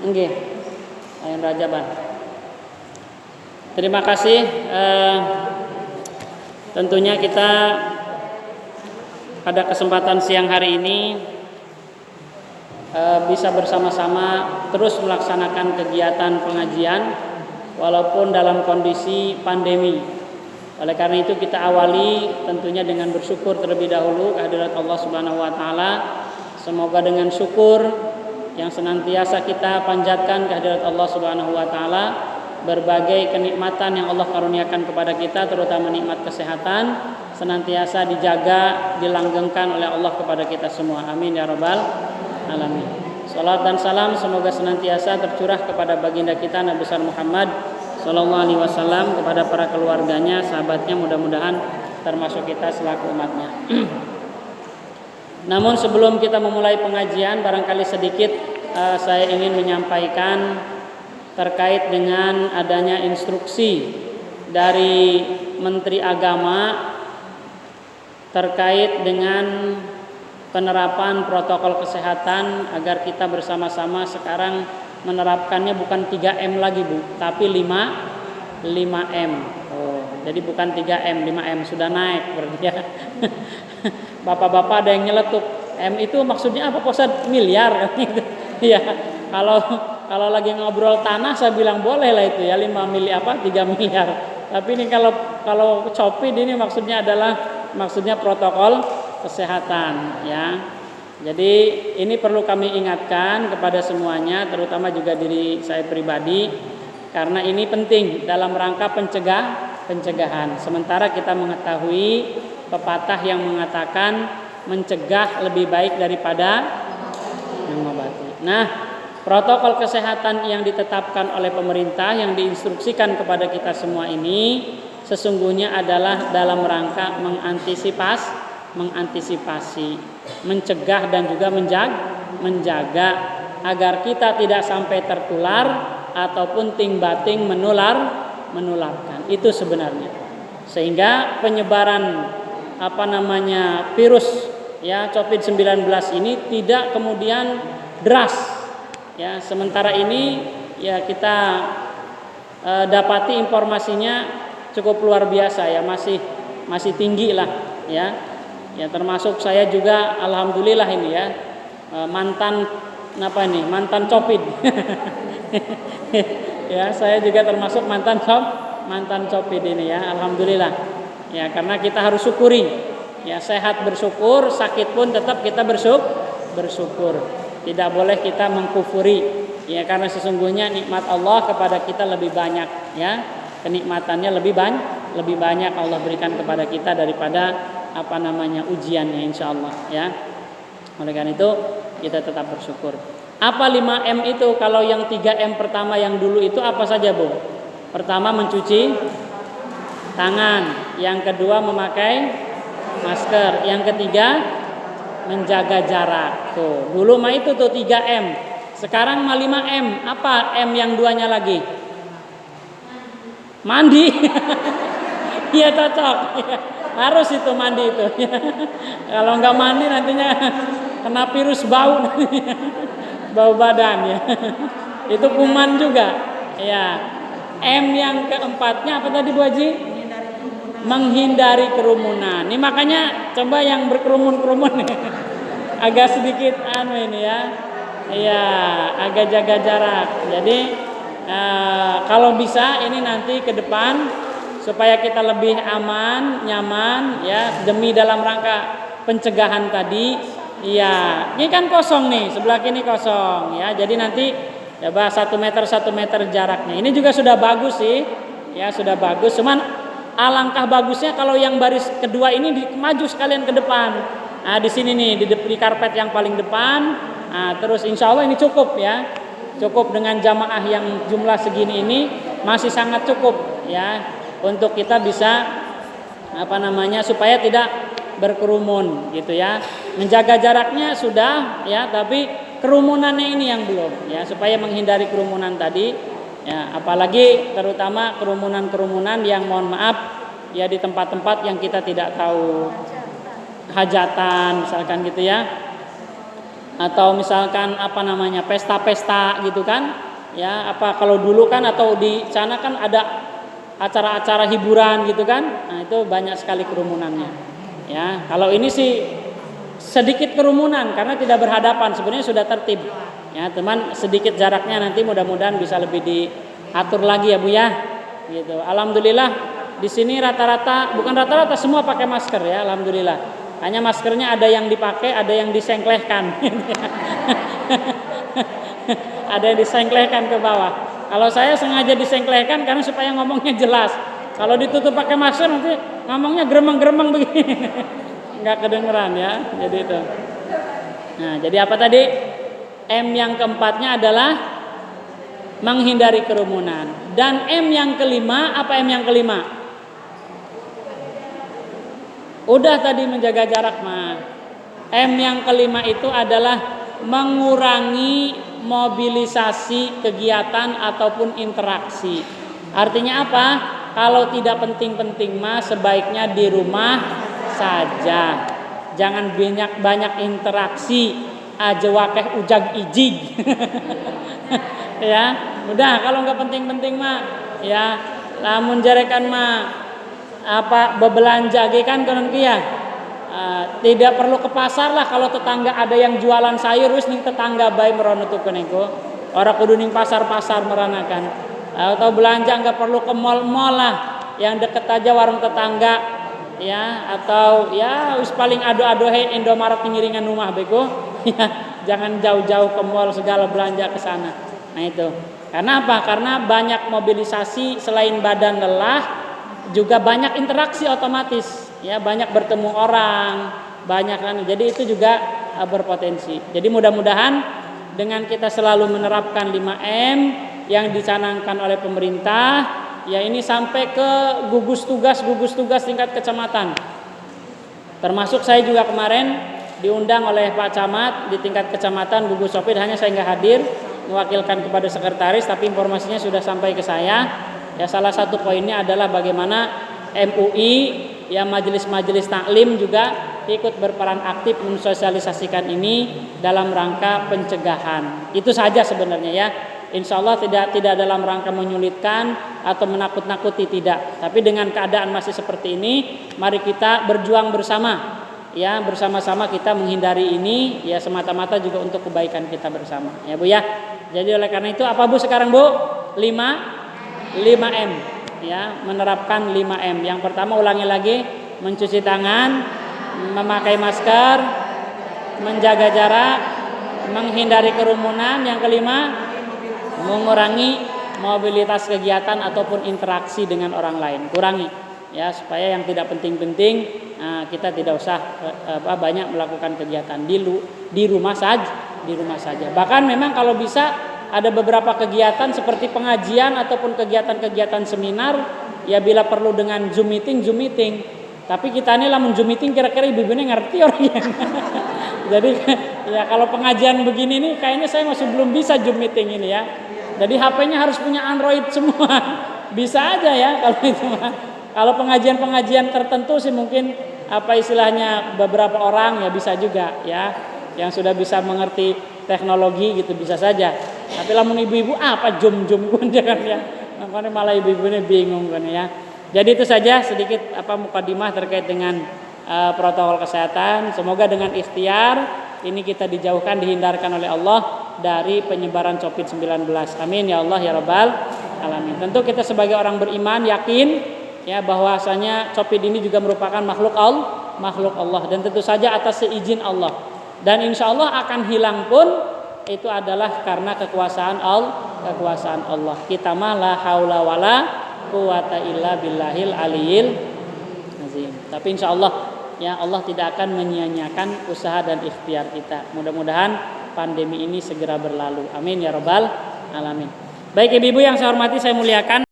Nggih. Ayun Rajaban. Terima kasih. Tentunya kita pada kesempatan siang hari ini bisa bersama-sama terus melaksanakan kegiatan pengajian walaupun dalam kondisi pandemi. Oleh karena itu kita awali tentunya dengan bersyukur terlebih dahulu kehadirat Allah Subhanahu wa taala. Semoga dengan syukur yang senantiasa kita panjatkan kehadirat Allah Subhanahu wa taala, berbagai kenikmatan yang Allah karuniakan kepada kita, terutama nikmat kesehatan, senantiasa dijaga, dilanggengkan oleh Allah kepada kita semua. Amin ya rabbal alamin. Salat dan salam semoga senantiasa tercurah kepada baginda kita Nabi besar Muhammad sallallahu alaihi wasallam, kepada para keluarganya, sahabatnya, mudah-mudahan termasuk kita selaku umatnya. Namun sebelum kita memulai pengajian, barangkali sedikit saya ingin menyampaikan terkait dengan adanya instruksi dari Menteri Agama terkait dengan penerapan protokol kesehatan agar kita bersama-sama sekarang menerapkannya bukan 3M lagi Bu, tapi 5M. Oh, jadi bukan 3M, 5M sudah naik berarti ya. Bapak-bapak ada yang nyeletuk. M itu maksudnya apa Pak Ustadz? Miliar gitu. Iya. Kalau lagi ngobrol tanah saya bilang boleh lah itu ya 3 miliar. Tapi ini kalau Copid ini maksudnya protokol kesehatan ya. Jadi ini perlu kami ingatkan kepada semuanya, terutama juga diri saya pribadi, karena ini penting dalam rangka pencegahan. Sementara kita mengetahui pepatah yang mengatakan mencegah lebih baik daripada mengobati. Nah, protokol kesehatan yang ditetapkan oleh pemerintah yang diinstruksikan kepada kita semua ini sesungguhnya adalah dalam rangka mengantisipasi, mencegah dan juga menjaga agar kita tidak sampai tertular ataupun ting-bating menularkan. Itu sebenarnya. Sehingga penyebaran virus ya Covid-19 ini tidak kemudian deras. Ya, sementara ini ya kita dapati informasinya cukup luar biasa ya, masih tinggi lah ya. Ya termasuk saya juga alhamdulillah ini ya mantan Covid. Ya, saya juga termasuk mantan Covid ini ya, alhamdulillah. Ya, karena kita harus syukuri. Ya, sehat bersyukur, sakit pun tetap kita bersyukur. Tidak boleh kita mengkufuri. Ya, karena sesungguhnya nikmat Allah kepada kita lebih banyak ya. Kenikmatannya lebih banyak Allah berikan kepada kita daripada ujiannya insyaallah ya. Oleh karena itu kita tetap bersyukur. Apa 5M itu? Kalau yang 3M pertama yang dulu itu apa saja Bu? Pertama mencuci tangan, yang kedua memakai masker, yang ketiga menjaga jarak. Tuh, dulu mah itu tuh 3M. Sekarang mah 5M. Apa M yang duanya lagi? Mandi. Iya cocok. Harus itu mandi itu. Kalau nggak mandi nantinya kena virus bau, bau badan ya. Itu kuman juga. Ya. M yang keempatnya apa tadi Bu Haji? Menghindari kerumunan. Ini makanya coba yang berkerumun-kerumun agak sedikit ini ya. Iya, agak jaga jarak. Jadi kalau bisa ini nanti ke depan supaya kita lebih aman, nyaman ya, demi dalam rangka pencegahan tadi. Iya, ini kan kosong nih, sebelah kini kosong ya. Jadi nanti coba 1 meter jaraknya. Ini juga sudah bagus sih. Ya, sudah bagus. Cuman alangkah bagusnya kalau yang baris kedua ini maju sekalian ke depan. Nah, di sini nih di karpet yang paling depan. Nah, terus insya Allah ini cukup ya. Cukup dengan jamaah yang jumlah segini ini masih sangat cukup ya untuk kita bisa supaya tidak berkerumun gitu ya. Menjaga jaraknya sudah ya, tapi kerumunannya ini yang belum ya, supaya menghindari kerumunan tadi ya, apalagi terutama kerumunan yang mohon maaf ya di tempat-tempat yang kita tidak tahu, hajatan misalkan gitu ya. atau misalkan pesta-pesta gitu kan, ya apa kalau dulu kan atau di sana kan ada acara-acara hiburan gitu kan, nah itu banyak sekali kerumunannya. Ya kalau ini sih sedikit kerumunan karena tidak berhadapan, sebenarnya sudah tertib. Ya teman, sedikit jaraknya nanti mudah-mudahan bisa lebih diatur lagi ya Bu ya. Gitu. Alhamdulillah di sini rata-rata, bukan rata-rata, semua pakai masker ya, alhamdulillah. Hanya maskernya ada yang dipakai, ada yang disengklehkan. Ada yang disengklehkan ke bawah. Kalau saya sengaja disengklehkan karena supaya ngomongnya jelas. Kalau ditutup pakai masker nanti ngomongnya gremeng-gremeng begini. Enggak kedengeran ya. Jadi itu. Nah, jadi apa tadi? M yang keempatnya adalah menghindari kerumunan. Dan M yang kelima, apa M yang kelima? Udah tadi menjaga jarak mah. M yang kelima itu adalah mengurangi mobilisasi kegiatan ataupun interaksi. Artinya apa? Kalau tidak penting-penting mah sebaiknya di rumah saja. Jangan banyak interaksi. Aja wakeh ujag ijig. Ya, udah kalau nggak penting-penting mah ya lamun jarekan mah apa bebelanja ge kan konon kieu. Tidak perlu ke pasar lah, kalau tetangga ada yang jualan sayur wis ning tetangga bae merono tukeun engko. Ora kudu ning pasar-pasar meranakan. Atau belanja nggak perlu ke mall-mall lah, yang deket aja warung tetangga ya, atau ya wis paling ado-ado he Indomaret pinggiringan rumah bego. Ya, jangan jauh-jauh ke mall segala belanja ke sana. Nah itu. Karena apa? Karena banyak mobilisasi, selain badan lelah juga banyak interaksi otomatis. Ya, banyak bertemu orang, banyak kan. Jadi itu juga berpotensi. Jadi mudah-mudahan dengan kita selalu menerapkan 5M yang dicanangkan oleh pemerintah, ya ini sampai ke gugus tugas tingkat kecamatan. Termasuk saya juga kemarin diundang oleh Pak Camat di tingkat kecamatan gugus Covid, hanya saya nggak hadir, mewakilkan kepada sekretaris, tapi informasinya sudah sampai ke saya. Ya salah satu poinnya adalah bagaimana MUI ya majelis-majelis taklim juga ikut berperan aktif mensosialisasikan ini dalam rangka pencegahan. Itu saja sebenarnya ya. Insya Allah tidak dalam rangka menyulitkan atau menakut-nakuti, tidak. Tapi dengan keadaan masih seperti ini, mari kita berjuang bersama. Ya, bersama-sama kita menghindari ini ya semata-mata juga untuk kebaikan kita bersama. Ya Bu ya. Jadi oleh karena itu apa Bu sekarang Bu? 5M. Ya, menerapkan 5M. Yang pertama ulangi lagi, mencuci tangan, memakai masker, menjaga jarak, menghindari kerumunan. Yang kelima, mengurangi mobilitas kegiatan ataupun interaksi dengan orang lain. Kurangi ya supaya yang tidak penting-penting kita tidak usah banyak melakukan kegiatan di rumah saja. Bahkan memang kalau bisa ada beberapa kegiatan seperti pengajian ataupun kegiatan-kegiatan seminar ya bila perlu dengan Zoom meeting. Tapi kita ini lamun Zoom meeting kira-kira ibu-ibunya ngerti orangnya. Jadi ya kalau pengajian begini nih kayaknya saya masih belum bisa Zoom meeting ini ya. Jadi HP-nya harus punya Android semua. Bisa aja ya kalau itu mah. Kalau pengajian-pengajian tertentu sih mungkin apa istilahnya beberapa orang ya bisa juga ya, yang sudah bisa mengerti teknologi gitu bisa saja. Tapi lamun ibu-ibu apa jum pun jangan ya. Makanya malah ibu-ibunya bingung kan ya. Jadi itu saja sedikit mukadimah terkait dengan protokol kesehatan. Semoga dengan ikhtiar ini kita dijauhkan, dihindarkan oleh Allah dari penyebaran Covid-19. Amin ya Allah ya Rabbal alamin. Tentu kita sebagai orang beriman yakin ya bahwasanya Covid ini juga merupakan makhluk Allah dan tentu saja atas seizin Allah, dan insya Allah akan hilang pun itu adalah karena kekuasaan Allah. Kita mah la haula wala quwata illa billahil aliyil azim. Tapi insya Allah ya Allah tidak akan menyia-nyiakan usaha dan ikhtiar kita. Mudah-mudahan pandemi ini segera berlalu. Amin ya rabbal alamin. Baik ibu-ibu yang saya hormati, saya muliakan.